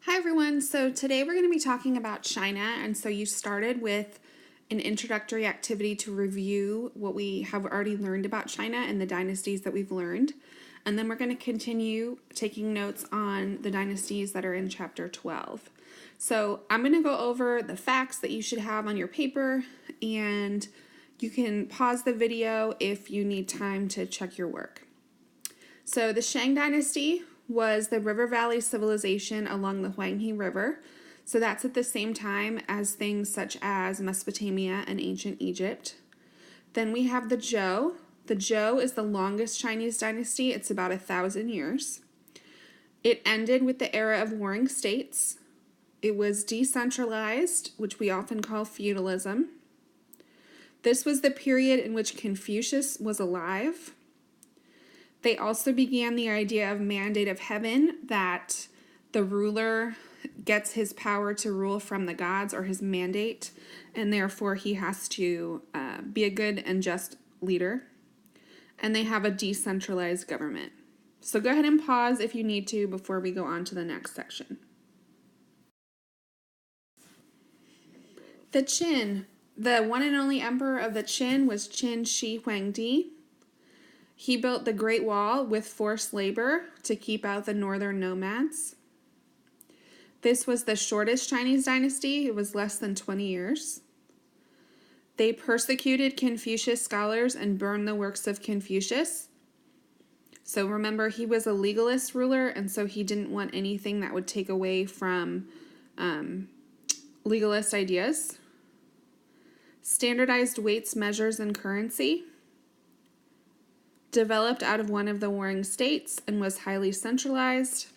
Hi everyone, so today we're going to be talking about China, and so you started with an introductory activity to review what we have already learned about China and the dynasties that we've learned, and then we're going to continue taking notes on the dynasties that are in chapter 12. So I'm going to go over the facts that you should have on your paper, and you can pause the video if you need time to check your work. So the Shang dynasty was the river valley civilization along the Huanghe River. So that's at the same time as things such as Mesopotamia and ancient Egypt. Then we have the Zhou. The Zhou is the longest Chinese dynasty. It's about 1,000 years. It ended with the era of warring states. It was decentralized, which we often call feudalism. This was the period in which Confucius was alive. They also began the idea of mandate of heaven, that the ruler gets his power to rule from the gods, or his mandate, and therefore he has to be a good and just leader. And they have a decentralized government. So go ahead and pause if you need to before we go on to the next section. The Qin. The one and only emperor of the Qin was Qin Shi Huangdi. He built the Great Wall with forced labor to keep out the northern nomads. This was the shortest Chinese dynasty. It was less than 20 years. They persecuted Confucius scholars and burned the works of Confucius. So remember, he was a legalist ruler, and so he didn't want anything that would take away from legalist ideas. Standardized weights, measures, and currency. Developed out of one of the warring states and was highly centralized,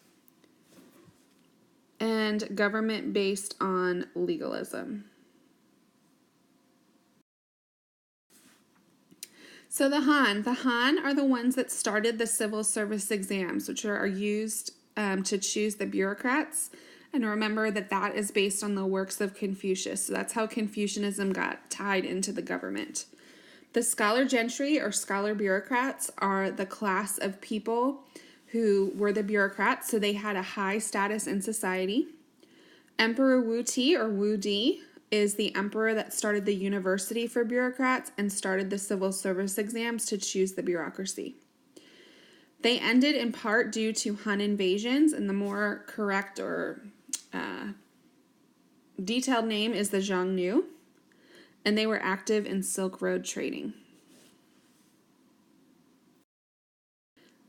and government based on legalism. So the Han are the ones that started the civil service exams, which are used to choose the bureaucrats. And remember that that is based on the works of Confucius. So that's how Confucianism got tied into the government. The scholar gentry, or scholar bureaucrats, are the class of people who were the bureaucrats, so they had a high status in society. Emperor Wu Ti, or Wu Di, is the emperor that started the university for bureaucrats and started the civil service exams to choose the bureaucracy. They ended in part due to Han invasions, and the more correct or detailed name is the Xiongnu. And they were active in Silk Road trading.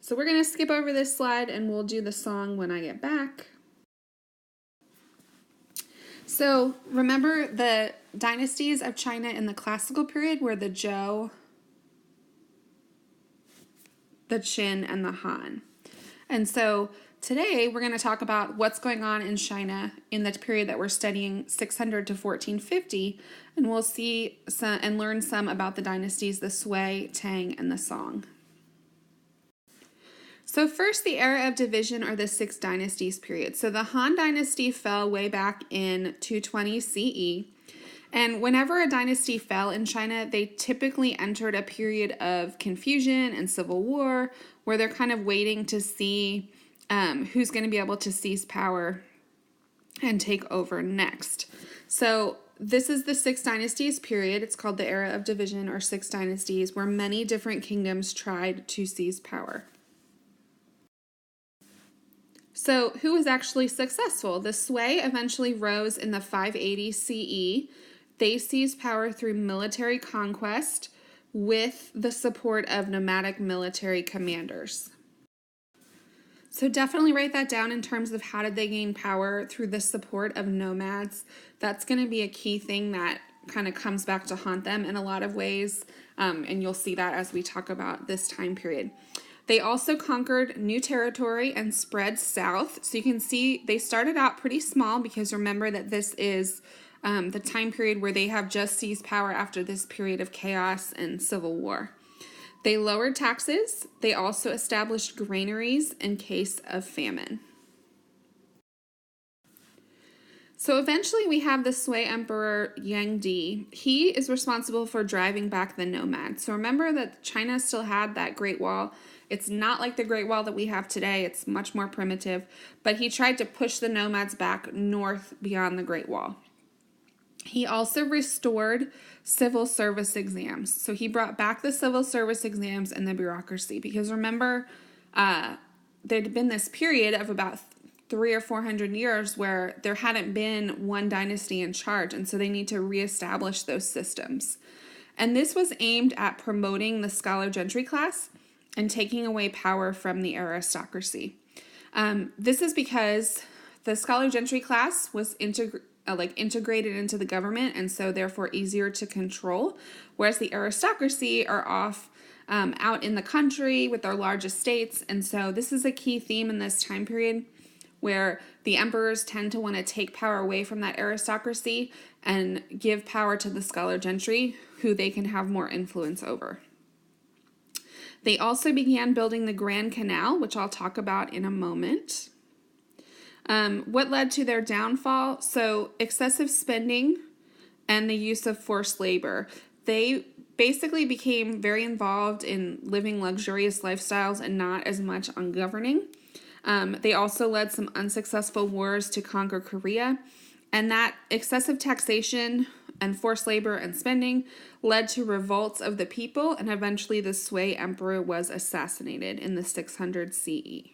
So we're going to skip over this slide and we'll do the song when I get back. So remember, the dynasties of China in the classical period were the Zhou, the Qin, and the Han. And so today we're going to talk about what's going on in China in the period that we're studying, 600 to 1450, and we'll see some, and learn some about the dynasties, the Sui, Tang, and the Song. So first, the era of division, or the Six Dynasties period. So the Han dynasty fell way back in 220 CE, and whenever a dynasty fell in China, they typically entered a period of confusion and civil war, where they're kind of waiting to see who's going to be able to seize power and take over next. So this is the Six Dynasties period. It's called the era of division, or Six Dynasties, where many different kingdoms tried to seize power. So who was actually successful? The Sui eventually rose in the 580 CE. They seized power through military conquest with the support of nomadic military commanders. So definitely write that down in terms of how did they gain power through the support of nomads. That's going to be a key thing that kind of comes back to haunt them in a lot of ways, and you'll see that as we talk about this time period. They also conquered new territory and spread south. So you can see they started out pretty small, because remember that this is the time period where they have just seized power after this period of chaos and civil war. They lowered taxes. They also established granaries in case of famine. So eventually we have the Sui Emperor Yang Di. He is responsible for driving back the nomads. So remember that China still had that Great Wall, It's not like the Great Wall that we have today. It's much more primitive, but he tried to push the nomads back north beyond the Great Wall. He also restored civil service exams. So he brought back the civil service exams and the bureaucracy, because remember, there'd been this period of about 300 or 400 years where there hadn't been one dynasty in charge, and so they need to reestablish those systems. And this was aimed at promoting the scholar gentry class and taking away power from the aristocracy. This is because the scholar gentry class was integrated into the government, and so therefore easier to control, whereas the aristocracy are off out in the country with their large estates. And so this is a key theme in this time period, where the emperors tend to want to take power away from that aristocracy and give power to the scholar gentry, who they can have more influence over. They also began building the Grand Canal, which I'll talk about in a moment. What led to their downfall? So excessive spending and the use of forced labor. They basically became very involved in living luxurious lifestyles and not as much on governing. They also led some unsuccessful wars to conquer Korea, and that excessive taxation and forced labor and spending led to revolts of the people, and eventually the Sui emperor was assassinated in the 600 CE.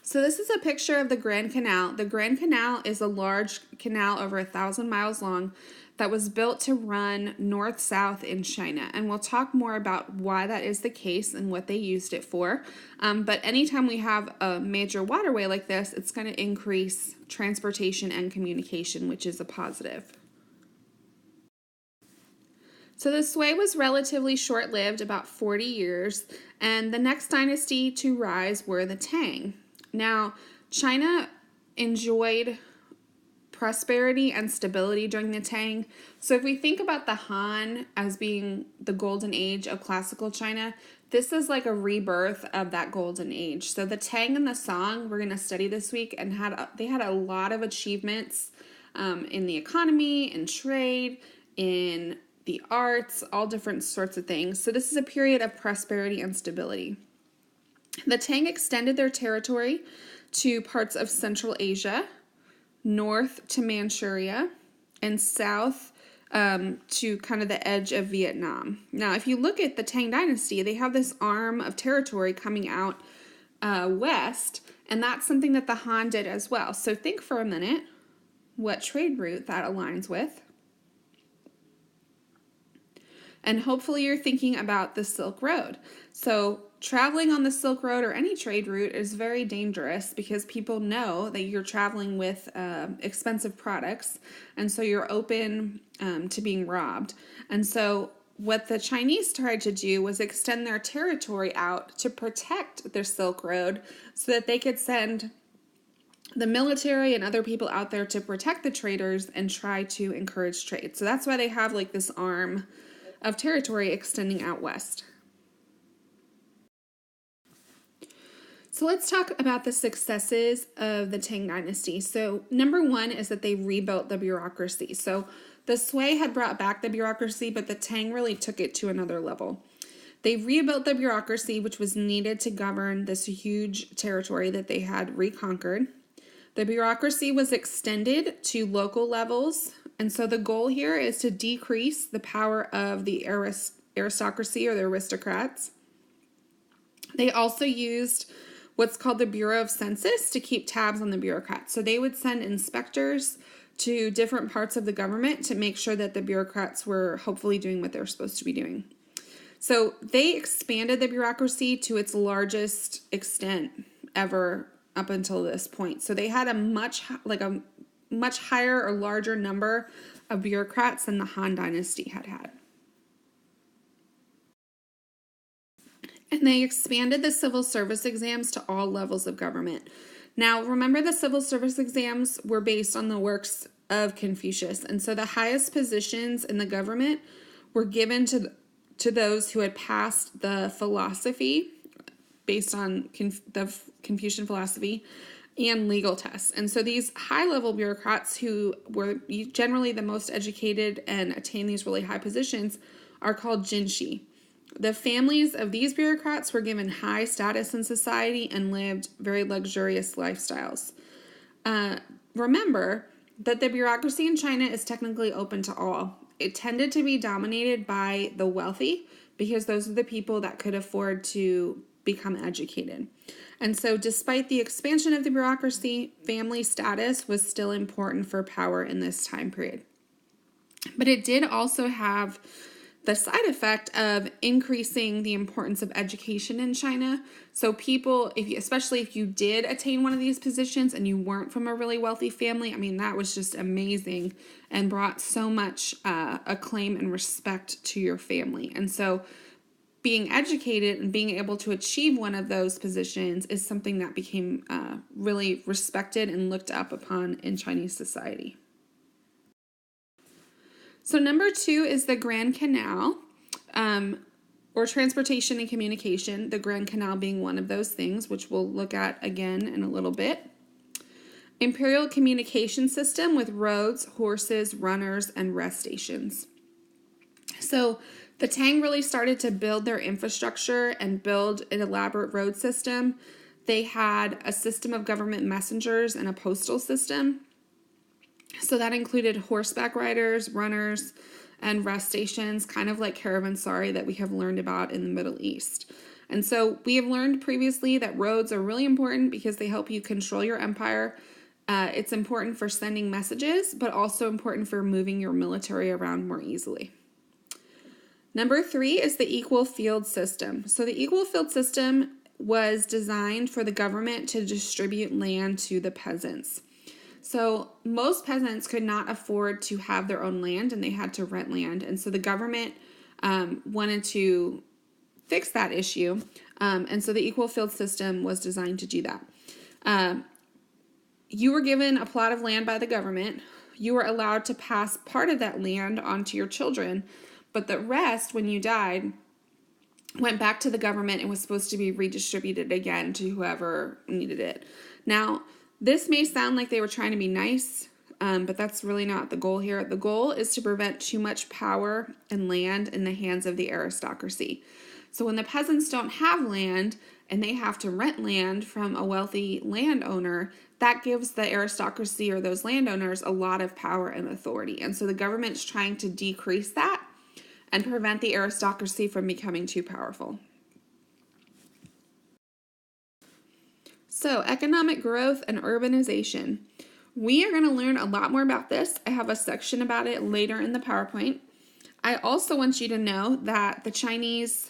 So this is a picture of the Grand Canal. The Grand Canal is a large canal over 1,000 miles long that was built to run north-south in China. And we'll talk more about why that is the case and what they used it for. But anytime we have a major waterway like this, it's going to increase transportation and communication, which is a positive. So the Sui was relatively short-lived, about 40 years, and the next dynasty to rise were the Tang. Now, China enjoyed prosperity and stability during the Tang. So if we think about the Han as being the golden age of classical China, this is like a rebirth of that golden age. So the Tang and the Song we're going to study this week, and they had a lot of achievements in the economy, in trade, in the arts, all different sorts of things. So this is a period of prosperity and stability. The Tang extended their territory to parts of Central Asia, north to Manchuria, and south to kind of the edge of Vietnam. Now, if you look at the Tang Dynasty, they have this arm of territory coming out west, and that's something that the Han did as well. So think for a minute what trade route that aligns with. And hopefully you're thinking about the Silk Road. So traveling on the Silk Road or any trade route is very dangerous, because people know that you're traveling with expensive products, and so you're open to being robbed. And so what the Chinese tried to do was extend their territory out to protect their Silk Road, so that they could send the military and other people out there to protect the traders and try to encourage trade. So that's why they have like this arm of territory extending out west. So let's talk about the successes of the Tang Dynasty. So number one is that they rebuilt the bureaucracy. So the Sui had brought back the bureaucracy, but the Tang really took it to another level. They rebuilt the bureaucracy, which was needed to govern this huge territory that they had reconquered. The bureaucracy was extended to local levels, and so the goal here is to decrease the power of the aristocracy or the aristocrats. They also used what's called the Bureau of Census to keep tabs on the bureaucrats. So they would send inspectors to different parts of the government to make sure that the bureaucrats were hopefully doing what they're supposed to be doing. So they expanded the bureaucracy to its largest extent ever up until this point. So they had a much higher or larger number of bureaucrats than the Han Dynasty had. And they expanded the civil service exams to all levels of government. Now, remember, the civil service exams were based on the works of Confucius. And so the highest positions in the government were given to those who had passed the philosophy based on the Confucian philosophy and legal tests. And so these high-level bureaucrats, who were generally the most educated and attained these really high positions, are called jinshi. The families of these bureaucrats were given high status in society and lived very luxurious lifestyles. Remember that the bureaucracy in China is technically open to all. It tended to be dominated by the wealthy because those are the people that could afford to become educated. And so despite the expansion of the bureaucracy, family status was still important for power in this time period. But it did also have the side effect of increasing the importance of education in China. So people, especially if you did attain one of these positions and you weren't from a really wealthy family, I mean, that was just amazing and brought so much acclaim and respect to your family. And so being educated and being able to achieve one of those positions is something that became really respected and looked up upon in Chinese society. So number 2 is the Grand Canal, or transportation and communication, the Grand Canal being one of those things, which we'll look at again in a little bit. Imperial communication system with roads, horses, runners, and rest stations. So the Tang really started to build their infrastructure and build an elaborate road system. They had a system of government messengers and a postal system. So that included horseback riders, runners, and rest stations, kind of like caravanserai that we have learned about in the Middle East. And so we have learned previously that roads are really important because they help you control your empire. It's important for sending messages, but also important for moving your military around more easily. Number 3 is the equal field system. So the equal field system was designed for the government to distribute land to the peasants. So most peasants could not afford to have their own land and they had to rent land. And so the government wanted to fix that issue. And so the equal field system was designed to do that. You were given a plot of land by the government. You were allowed to pass part of that land on to your children. But the rest, when you died, went back to the government and was supposed to be redistributed again to whoever needed it. Now, this may sound like they were trying to be nice, but that's really not the goal here. The goal is to prevent too much power and land in the hands of the aristocracy. So when the peasants don't have land and they have to rent land from a wealthy landowner, that gives the aristocracy or those landowners a lot of power and authority. And so the government's trying to decrease that and prevent the aristocracy from becoming too powerful. So, economic growth and urbanization. We are going to learn a lot more about this. I have a section about it later in the PowerPoint. I also want you to know that the Chinese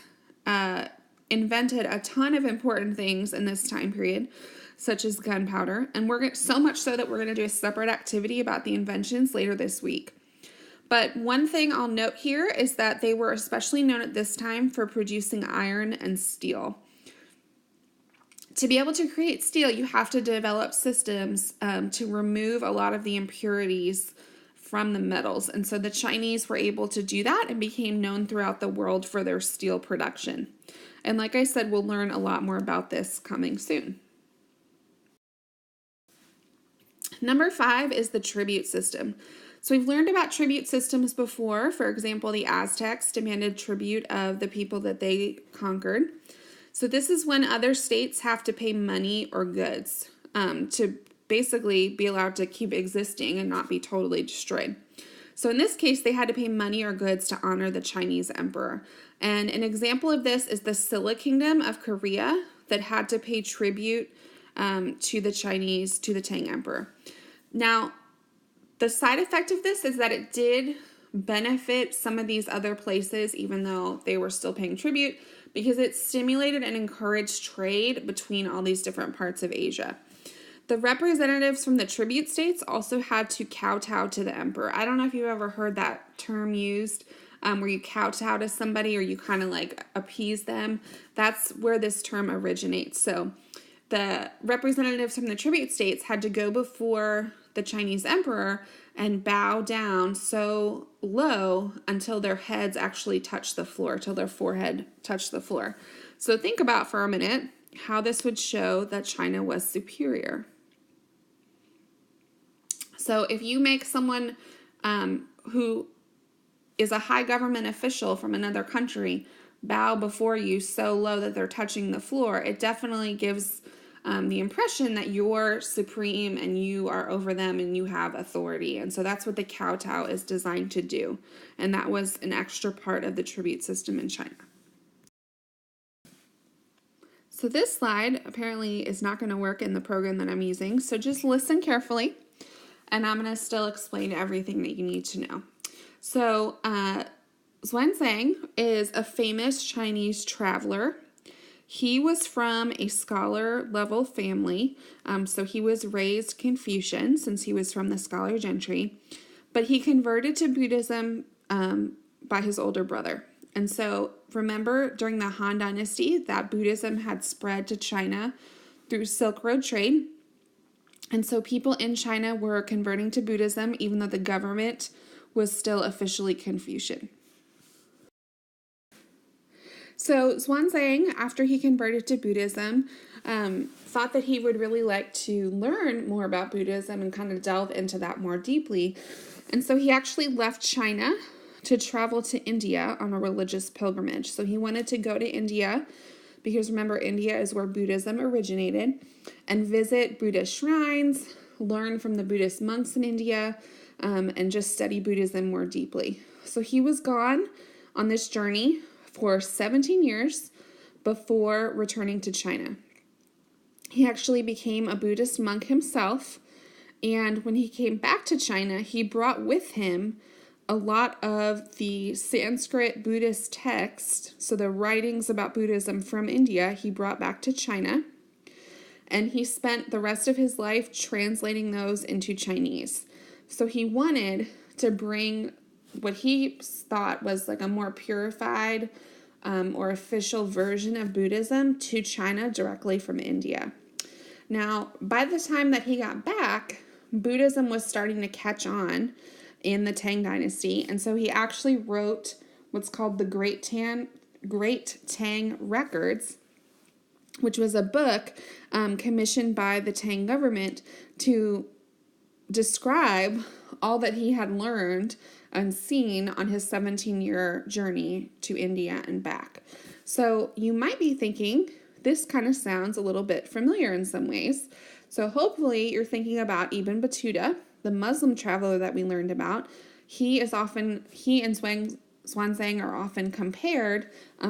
invented a ton of important things in this time period, such as gunpowder, and so much so that we're going to do a separate activity about the inventions later this week. But one thing I'll note here is that they were especially known at this time for producing iron and steel. To be able to create steel, you have to develop systems to remove a lot of the impurities from the metals. And so the Chinese were able to do that and became known throughout the world for their steel production. And like I said, we'll learn a lot more about this coming soon. Number 5 is the tribute system. So we've learned about tribute systems before. For example, the Aztecs demanded tribute of the people that they conquered. So this is when other states have to pay money or goods to basically be allowed to keep existing and not be totally destroyed. So in this case, they had to pay money or goods to honor the Chinese emperor. And an example of this is the Silla Kingdom of Korea that had to pay tribute to the Tang emperor. Now, the side effect of this is that it did benefit some of these other places, even though they were still paying tribute, because it stimulated and encouraged trade between all these different parts of Asia. The representatives from the tribute states also had to kowtow to the emperor. I don't know if you've ever heard that term used, where you kowtow to somebody or you kind of like appease them. That's where this term originates. So the representatives from the tribute states had to go before the Chinese emperor and bow down so low until their heads actually touched the floor, till their forehead touched the floor. So think about for a minute how this would show that China was superior. So if you make someone who is a high government official from another country bow before you so low that they're touching the floor, it definitely gives the impression that you're supreme and you are over them and you have authority. And so that's what the kowtow is designed to do. And that was an extra part of the tribute system in China. So this slide apparently is not going to work in the program that I'm using. So just listen carefully, and I'm going to still explain everything that you need to know. So Xuanzang is a famous Chinese traveler. He was from a scholar level family, so he was raised Confucian since he was from the scholar gentry, but he converted to Buddhism by his older brother. And so remember, during the Han Dynasty, that Buddhism had spread to China through Silk Road trade. And so people in China were converting to Buddhism, even though the government was still officially Confucian. So Xuanzang, after he converted to Buddhism, thought that he would really like to learn more about Buddhism and kind of delve into that more deeply. And so he actually left China to travel to India on a religious pilgrimage. So he wanted to go to India, because remember, India is where Buddhism originated, and visit Buddhist shrines, learn from the Buddhist monks in India, and just study Buddhism more deeply. So he was gone on this journey for 17 years before returning to China. He actually became a Buddhist monk himself, and when he came back to China, he brought with him a lot of the Sanskrit Buddhist texts, so the writings about Buddhism from India, he brought back to China, and he spent the rest of his life translating those into Chinese. So he wanted to bring what he thought was like a more purified or official version of Buddhism to China directly from India. Now, by the time that he got back, Buddhism was starting to catch on in the Tang Dynasty, and so he actually wrote what's called the Great Tang Records, which was a book commissioned by the Tang government to describe all that he had learned and seen on his 17-year journey to India and back. So you might be thinking, this kind of sounds a little bit familiar in some ways. So hopefully you're thinking about Ibn Battuta, the Muslim traveler that we learned about. He and Xuanzang are often compared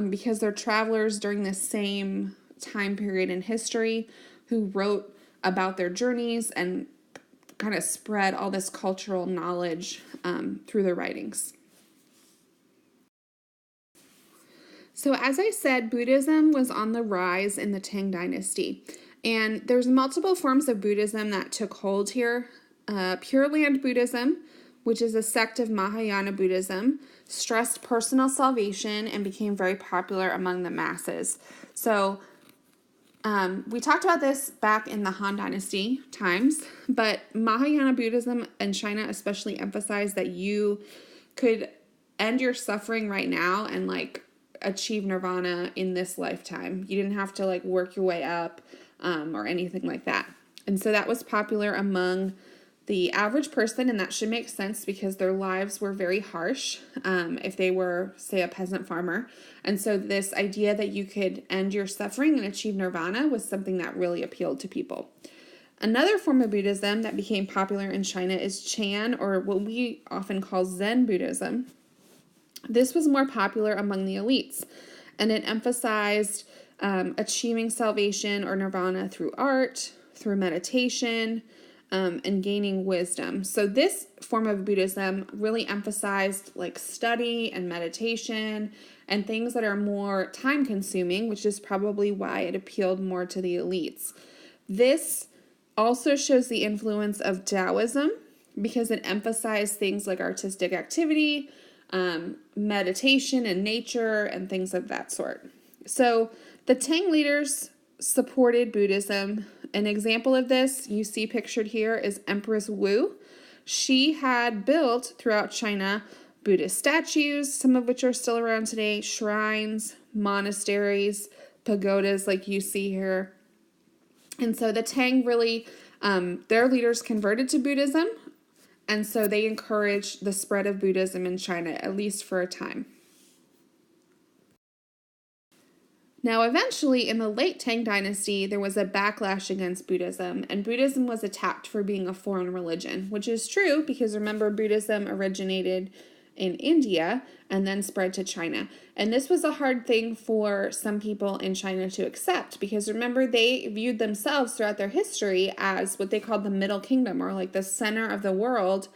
because they're travelers during the same time period in history who wrote about their journeys and kind of spread all this cultural knowledge through their writings. So as I said, Buddhism was on the rise in the Tang Dynasty. And there's multiple forms of Buddhism that took hold here. Pure Land Buddhism, which is a sect of Mahayana Buddhism, stressed personal salvation and became very popular among the masses. So we talked about this back in the Han Dynasty times, but Mahayana Buddhism in China especially emphasized that you could end your suffering right now and like achieve nirvana in this lifetime. You didn't have to like work your way up or anything like that. And so that was popular among the average person, and that should make sense because their lives were very harsh if they were, say, a peasant farmer. And so this idea that you could end your suffering and achieve nirvana was something that really appealed to people. Another form of Buddhism that became popular in China is Chan, or what we often call Zen Buddhism. This was more popular among the elites, and it emphasized achieving salvation or nirvana through art, through meditation, and gaining wisdom. So this form of Buddhism really emphasized like study and meditation and things that are more time consuming, which is probably why it appealed more to the elites. This also shows the influence of Taoism because it emphasized things like artistic activity, meditation and nature and things of that sort. So the Tang leaders supported Buddhism. An example of this you see pictured here is Empress Wu. She had built throughout China Buddhist statues, some of which are still around today, shrines, monasteries, pagodas like you see here. And so the Tang really, their leaders converted to Buddhism, And so they encouraged the spread of Buddhism in China, at least for a time. Now, eventually, in the late Tang Dynasty, there was a backlash against Buddhism, and Buddhism was attacked for being a foreign religion, which is true because remember, Buddhism originated in India and then spread to China. And this was a hard thing for some people in China to accept because remember, they viewed themselves throughout their history as what they called the Middle Kingdom, or like the center of the world,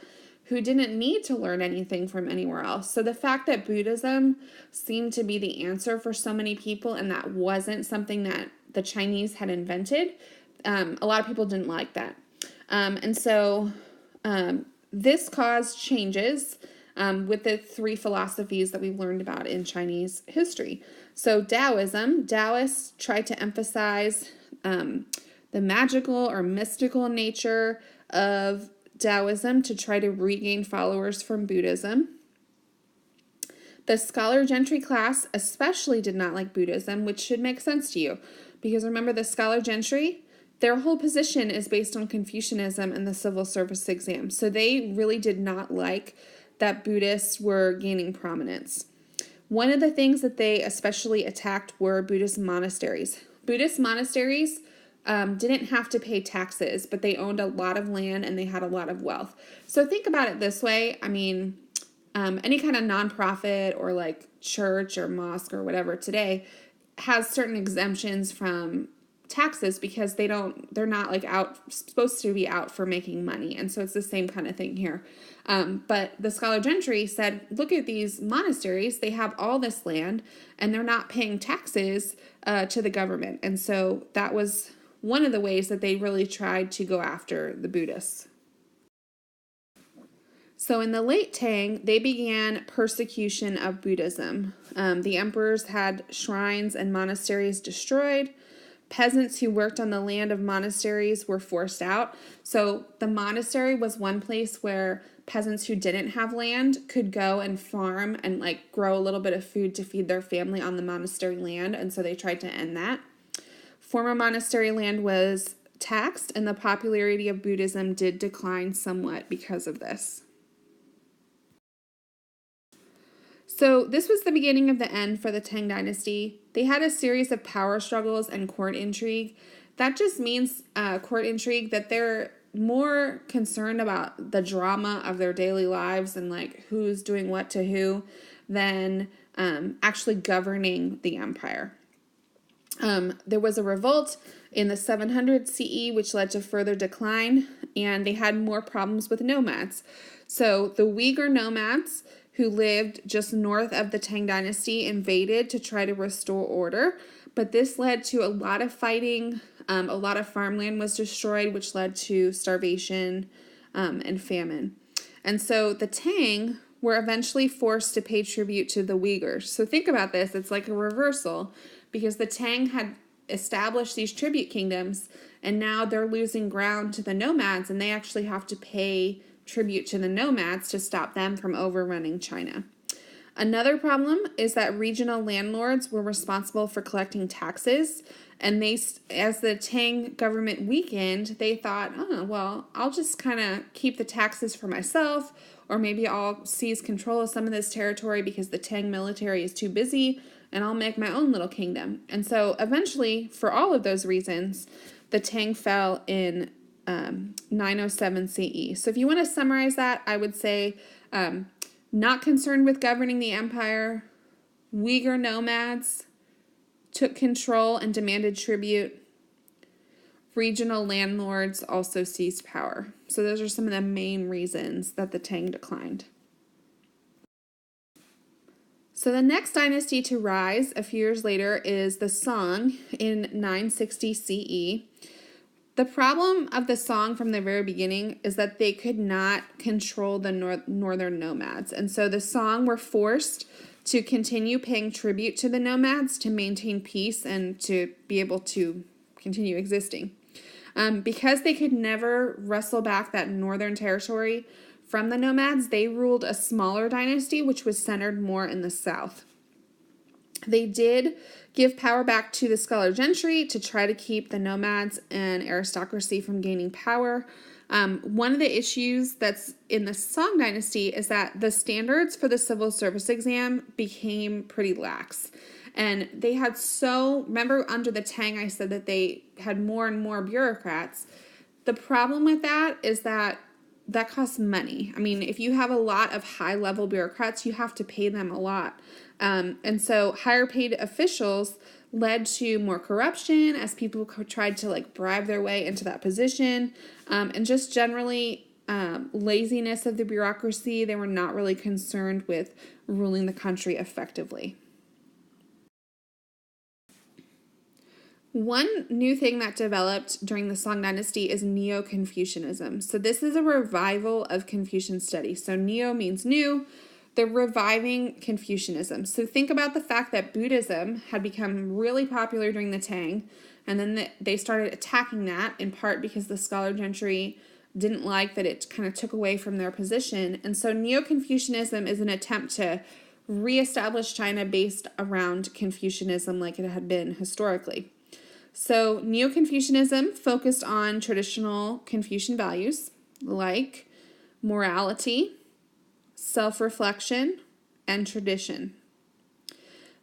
who didn't need to learn anything from anywhere else. So the fact that Buddhism seemed to be the answer for so many people and that wasn't something that the Chinese had invented, a lot of people didn't like that. And so this caused changes with the three philosophies that we've learned about in Chinese history. So Taoists tried to emphasize the magical or mystical nature of Taoism to try to regain followers from Buddhism. The scholar gentry class especially did not like Buddhism, which should make sense to you. Because remember, the scholar gentry, their whole position is based on Confucianism and the civil service exam. So they really did not like that Buddhists were gaining prominence. One of the things that they especially attacked were Buddhist monasteries. Buddhist monasteries didn't have to pay taxes, but they owned a lot of land and they had a lot of wealth. So think about it this way. I mean, any kind of nonprofit or like church or mosque or whatever today has certain exemptions from taxes because they're not like supposed to be out for making money. And so it's the same kind of thing here. But the scholar gentry said, look at these monasteries. They have all this land and they're not paying taxes to the government. And so that was one of the ways that they really tried to go after the Buddhists. So in the late Tang, they began persecution of Buddhism. The emperors had shrines and monasteries destroyed. Peasants who worked on the land of monasteries were forced out. So the monastery was one place where peasants who didn't have land could go and farm and like grow a little bit of food to feed their family on the monastery land. And so they tried to end that. Former monastery land was taxed, and the popularity of Buddhism did decline somewhat because of this. So this was the beginning of the end for the Tang Dynasty. They had a series of power struggles and court intrigue. That just means court intrigue that they're more concerned about the drama of their daily lives and like who's doing what to who than actually governing the empire. There was a revolt in the 700 CE, which led to further decline, and they had more problems with nomads. So the Uyghur nomads who lived just north of the Tang Dynasty invaded to try to restore order, but this led to a lot of fighting. A lot of farmland was destroyed, which led to starvation and famine. And so the Tang were eventually forced to pay tribute to the Uyghurs. So think about this. It's like a reversal because the Tang had established these tribute kingdoms, and now they're losing ground to the nomads, and they actually have to pay tribute to the nomads to stop them from overrunning China. Another problem is that regional landlords were responsible for collecting taxes, and as the Tang government weakened, they thought, well, I'll just kind of keep the taxes for myself, or maybe I'll seize control of some of this territory because the Tang military is too busy, and I'll make my own little kingdom. And so eventually, for all of those reasons, the Tang fell in 907 CE. So if you want to summarize that, I would say not concerned with governing the empire, Uyghur nomads took control and demanded tribute. Regional landlords also seized power. So those are some of the main reasons that the Tang declined. So the next dynasty to rise a few years later is the Song in 960 CE. The problem of the Song from the very beginning is that they could not control the northern nomads. And so the Song were forced to continue paying tribute to the nomads to maintain peace and to be able to continue existing. Because they could never wrestle back that northern territory from the nomads, they ruled a smaller dynasty, which was centered more in the south. They did give power back to the scholar gentry to try to keep the nomads and aristocracy from gaining power, One of the issues that's in the Song Dynasty is that the standards for the civil service exam became pretty lax. And they had remember under the Tang, I said that they had more and more bureaucrats. The problem with that is that costs money. I mean, if you have a lot of high-level bureaucrats, you have to pay them a lot. And so higher paid officials led to more corruption as people tried to bribe their way into that position, and just generally laziness of the bureaucracy. They were not really concerned with ruling the country effectively. One new thing that developed during the Song Dynasty is Neo-Confucianism. So this is a revival of Confucian studies. So Neo means new. They're reviving Confucianism. So think about the fact that Buddhism had become really popular during the Tang, and then they started attacking that, in part because the scholar gentry didn't like that it kind of took away from their position. And so Neo-Confucianism is an attempt to reestablish China based around Confucianism like it had been historically. So Neo-Confucianism focused on traditional Confucian values like morality, self-reflection, and tradition.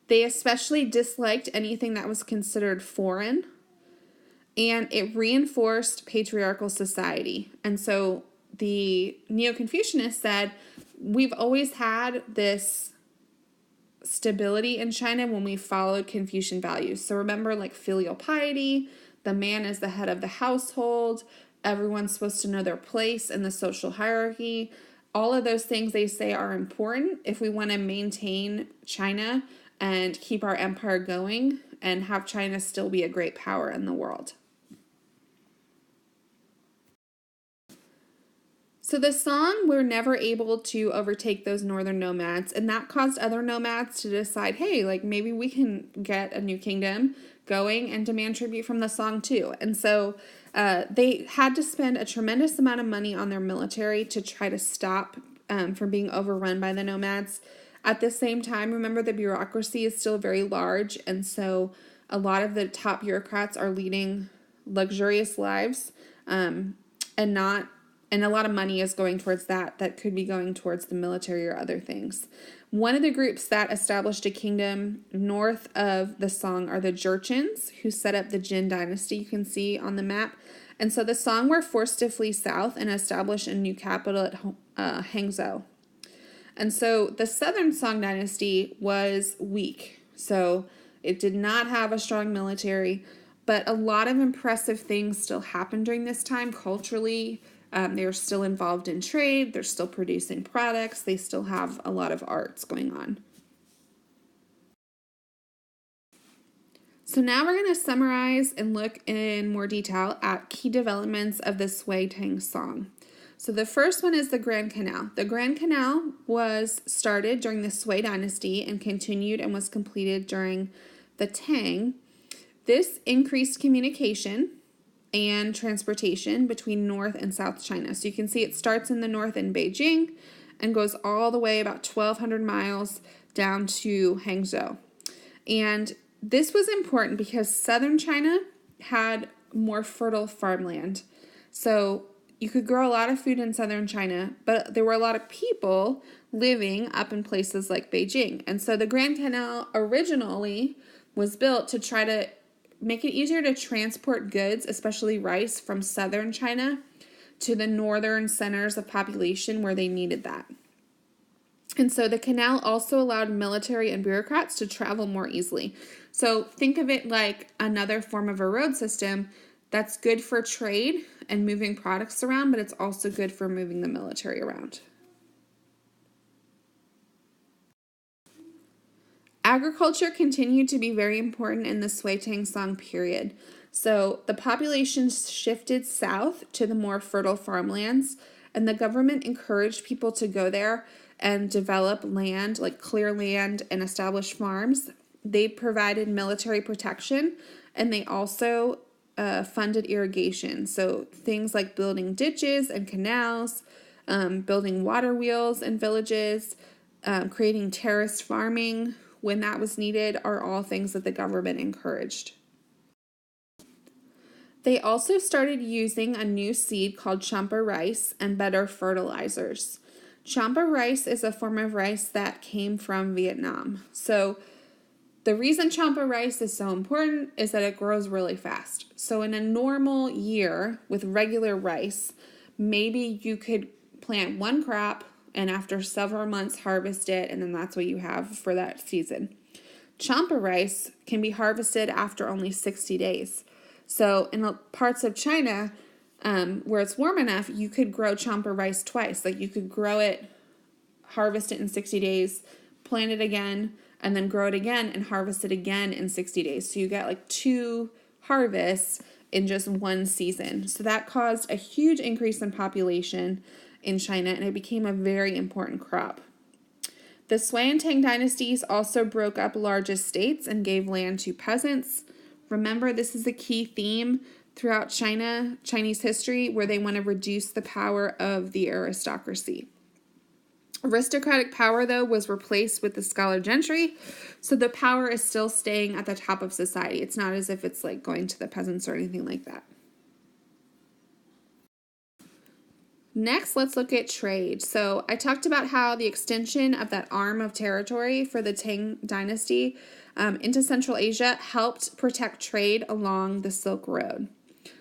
They especially disliked anything that was considered foreign, and it reinforced patriarchal society. And so the Neo-Confucianists said, we've always had this stability in China when we followed Confucian values. So remember, filial piety, the man is the head of the household, everyone's supposed to know their place in the social hierarchy. All of those things they say are important if we want to maintain China and keep our empire going and have China still be a great power in the world. So the Song were never able to overtake those northern nomads, and that caused other nomads to decide, hey, maybe we can get a new kingdom going and demand tribute from the Song too. And so they had to spend a tremendous amount of money on their military to try to stop from being overrun by the nomads. At the same time, remember, the bureaucracy is still very large, and so a lot of the top bureaucrats are leading luxurious lives, and a lot of money is going towards that could be going towards the military or other things. One of the groups that established a kingdom north of the Song are the Jurchens, who set up the Jin dynasty, you can see on the map. And so the Song were forced to flee south and establish a new capital at Hangzhou. And so the southern Song dynasty was weak. So it did not have a strong military, but a lot of impressive things still happened during this time culturally. They're still involved in trade. They're still producing products. They still have a lot of arts going on. So now we're going to summarize and look in more detail at key developments of the Sui Tang Song. So the first one is the Grand Canal. The Grand Canal was started during the Sui dynasty and continued and was completed during the Tang. This increased communication and transportation between North and South China. So you can see it starts in the north in Beijing and goes all the way about 1,200 miles down to Hangzhou. And this was important because southern China had more fertile farmland. So you could grow a lot of food in southern China, but there were a lot of people living up in places like Beijing. And so the Grand Canal originally was built to try to make it easier to transport goods, especially rice, from southern China to the northern centers of population where they needed that. And so the canal also allowed military and bureaucrats to travel more easily. So think of it like another form of a road system that's good for trade and moving products around, but it's also good for moving the military around. Agriculture continued to be very important in the Sui Tang Song period. So the population shifted south to the more fertile farmlands, and the government encouraged people to go there and develop land, clear land and establish farms. They provided military protection, and they also funded irrigation. So things like building ditches and canals, building water wheels in villages, creating terraced farming when that was needed are all things that the government encouraged. They also started using a new seed called champa rice and better fertilizers. Champa rice is a form of rice that came from Vietnam. So the reason champa rice is so important is that it grows really fast. So in a normal year with regular rice, maybe you could plant one crop and after several months harvest it, and then that's what you have for that season. Champa rice can be harvested after only 60 days. So in parts of China where it's warm enough, you could grow champa rice twice. Like you could grow it, harvest it in 60 days, plant it again, and then grow it again and harvest it again in 60 days. So you get like 2 harvests in just one season. So that caused a huge increase in population in China, and it became a very important crop. The Sui and Tang dynasties also broke up large estates and gave land to peasants. Remember, this is a key theme throughout Chinese history, where they want to reduce the power of the aristocracy. Aristocratic power, though, was replaced with the scholar gentry, so the power is still staying at the top of society. It's not as if it's like going to the peasants or anything like that. Next, let's look at trade. So I talked about how the extension of that arm of territory for the Tang dynasty into Central Asia helped protect trade along the Silk Road.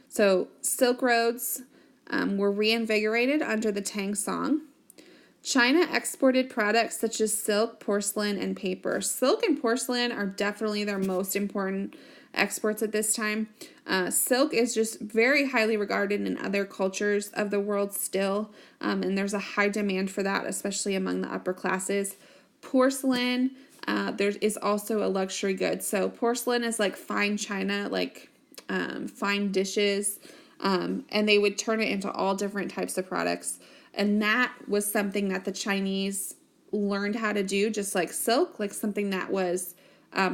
So Silk Roads were reinvigorated under the Tang Song. China exported products such as silk, porcelain, and paper. Silk and porcelain are definitely their most important exports at this time. Silk is just very highly regarded in other cultures of the world still, and there's a high demand for that, especially among the upper classes. Porcelain, there is also a luxury good. So porcelain is like fine china, like fine dishes, and they would turn it into all different types of products. And that was something that the Chinese learned how to do, just like silk, like something that was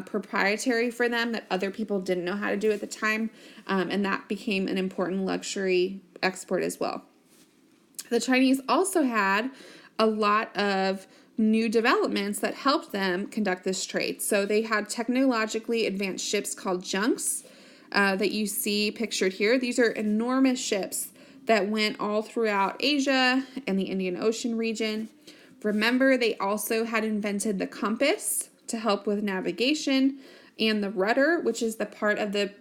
proprietary for them that other people didn't know how to do at the time. And that became an important luxury export as well. The Chinese also had a lot of new developments that helped them conduct this trade. So they had technologically advanced ships called junks that you see pictured here. These are enormous ships that went all throughout Asia and the Indian Ocean region. Remember, they also had invented the compass to help with navigation, and the rudder, which is the part of the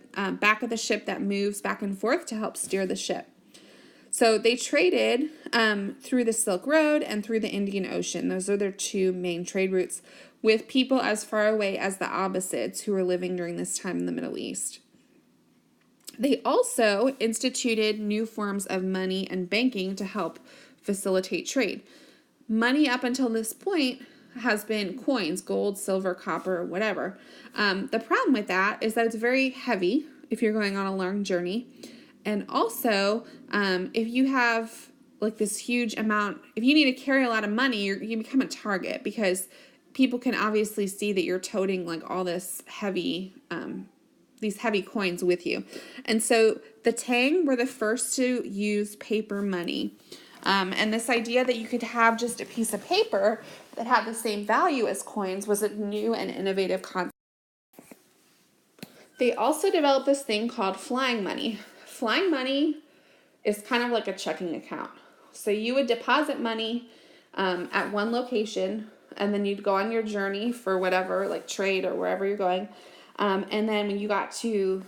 back of the ship that moves back and forth to help steer the ship. So they traded through the Silk Road and through the Indian Ocean. Those are their 2 main trade routes, with people as far away as the Abbasids, who were living during this time in the Middle East. They also instituted new forms of money and banking to help facilitate trade. Money up until this point has been coins, gold, silver, copper, whatever. The problem with that is that it's very heavy if you're going on a long journey. And also, if you have like this huge amount, if you need to carry a lot of money, you become a target, because people can obviously see that you're toting like all this heavy these heavy coins with you. And so the Tang were the first to use paper money. And this idea that you could have just a piece of paper that had the same value as coins was a new and innovative concept. They also developed this thing called flying money. Flying money is kind of like a checking account. So you would deposit money at one location, and then you'd go on your journey for whatever, like trade or wherever you're going. And then when you got to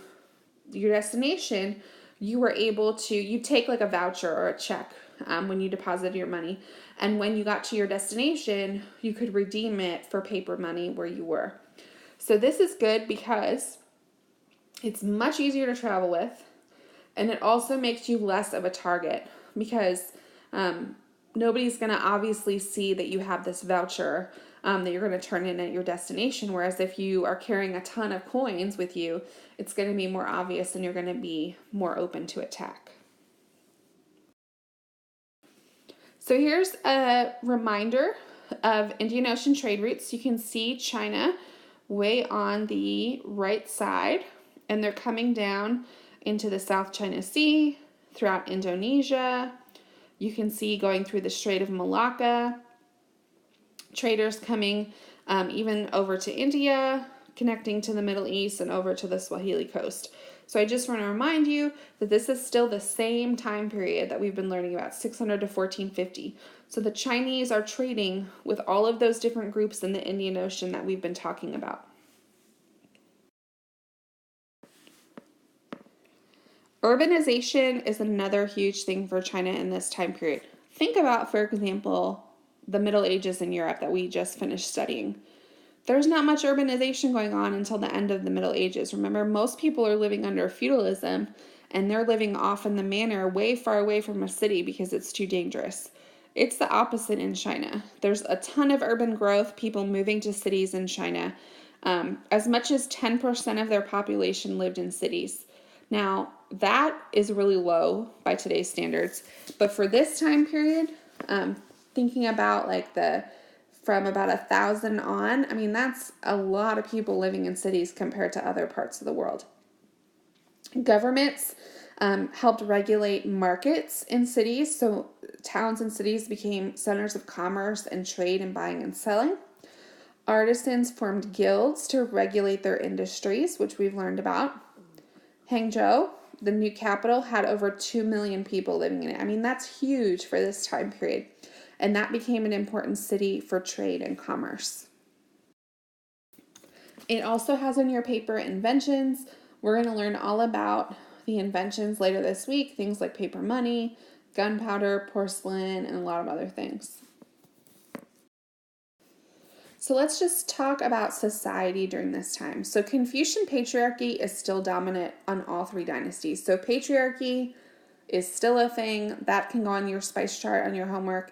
your destination, you were able to, you take like a voucher or a check when you deposited your money. And when you got to your destination, you could redeem it for paper money where you were. So this is good because it's much easier to travel with, and it also makes you less of a target, because nobody's going to obviously see that you have this voucher that you're going to turn in at your destination. Whereas if you are carrying a ton of coins with you, it's going to be more obvious and you're going to be more open to attack. So here's a reminder of Indian Ocean trade routes. You can see China way on the right side, and they're coming down into the South China Sea, throughout Indonesia. You can see going through the Strait of Malacca, traders coming even over to India, connecting to the Middle East and over to the Swahili coast. So I just want to remind you that this is still the same time period that we've been learning about, 600 to 1450. So the Chinese are trading with all of those different groups in the Indian Ocean that we've been talking about. Urbanization is another huge thing for China in this time period. Think about, for example, the Middle Ages in Europe that we just finished studying. There's not much urbanization going on until the end of the Middle Ages. Remember, most people are living under feudalism, and they're living off in the manor way far away from a city because it's too dangerous. It's the opposite in China. There's a ton of urban growth, people moving to cities in China. As much as 10% of their population lived in cities. Now, that is really low by today's standards. But for this time period, thinking about like from about 1,000 on, I mean, that's a lot of people living in cities compared to other parts of the world. Governments helped regulate markets in cities. So towns and cities became centers of commerce and trade and buying and selling. Artisans formed guilds to regulate their industries, which we've learned about. Hangzhou, the new capital, had over 2 million people living in it. I mean, that's huge for this time period. And that became an important city for trade and commerce. It also has in your paper inventions. We're going to learn all about the inventions later this week, things like paper money, gunpowder, porcelain, and a lot of other things. So let's just talk about society during this time. So Confucian patriarchy is still dominant on all three dynasties. So patriarchy is still a thing. That can go on your spice chart on your homework.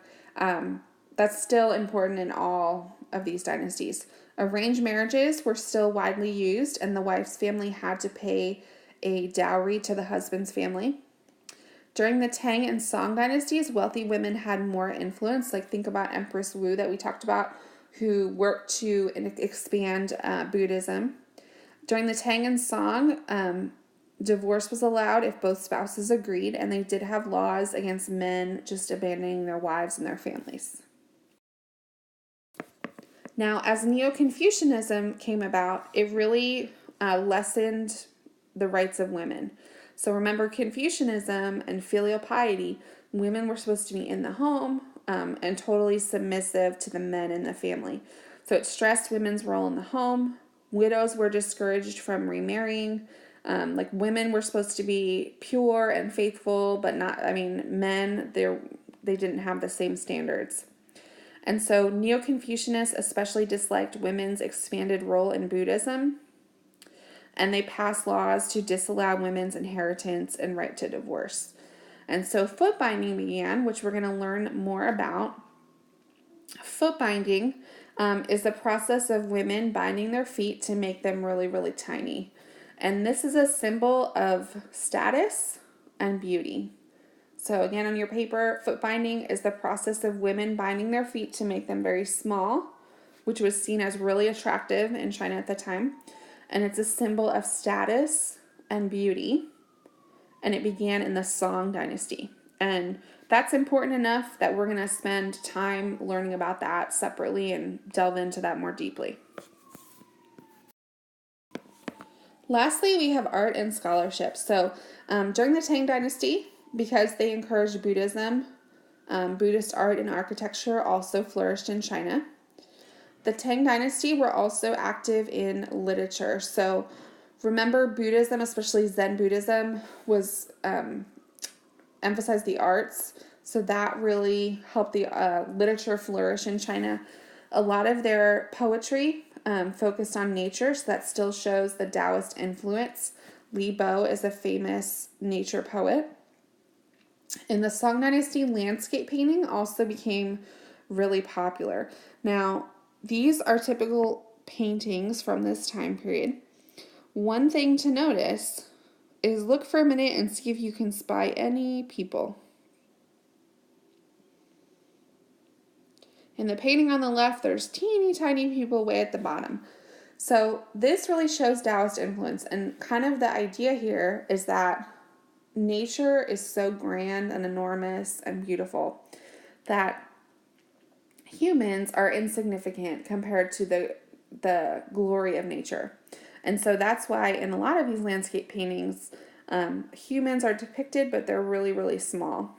That's still important in all of these dynasties. Arranged marriages were still widely used, and the wife's family had to pay a dowry to the husband's family. During the Tang and Song dynasties, wealthy women had more influence. Like think about Empress Wu that we talked about, who worked to expand Buddhism. During the Tang and Song, divorce was allowed if both spouses agreed, and they did have laws against men just abandoning their wives and their families. Now, as Neo-Confucianism came about, it really lessened the rights of women. So remember Confucianism and filial piety, women were supposed to be in the home and totally submissive to the men in the family. So it stressed women's role in the home. Widows were discouraged from remarrying. Like women were supposed to be pure and faithful, but not, men, they didn't have the same standards. And so Neo-Confucianists especially disliked women's expanded role in Buddhism, and they passed laws to disallow women's inheritance and right to divorce. And so foot binding began, which we're going to learn more about. Foot binding is the process of women binding their feet to make them really, really tiny. And this is a symbol of status and beauty. So again, on your paper, foot binding is the process of women binding their feet to make them very small, which was seen as really attractive in China at the time. And it's a symbol of status and beauty. And it began in the Song dynasty. And that's important enough that we're going to spend time learning about that separately and delve into that more deeply. Lastly, we have art and scholarship. So during the Tang dynasty, because they encouraged Buddhism, Buddhist art and architecture also flourished in China. The Tang dynasty were also active in literature. So remember, Buddhism, especially Zen Buddhism, was emphasized the arts. So that really helped the literature flourish in China. A lot of their poetry focused on nature, so that still shows the Taoist influence. Li Bo is a famous nature poet. In the Song dynasty, landscape painting also became really popular. Now, these are typical paintings from this time period. One thing to notice is look for a minute and see if you can spy any people. In the painting on the left, there's teeny tiny people way at the bottom. So this really shows Taoist influence, and kind of the idea here is that nature is so grand and enormous and beautiful that humans are insignificant compared to the glory of nature. And so that's why in a lot of these landscape paintings, humans are depicted, but they're really, really small.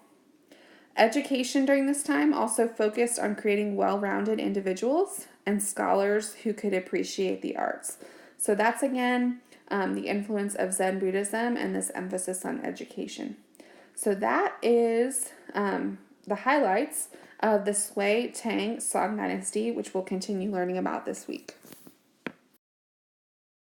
Education during this time also focused on creating well-rounded individuals and scholars who could appreciate the arts. So that's again the influence of Zen Buddhism and this emphasis on education. So that is the highlights of the Sui Tang Song Dynasty, which we'll continue learning about this week.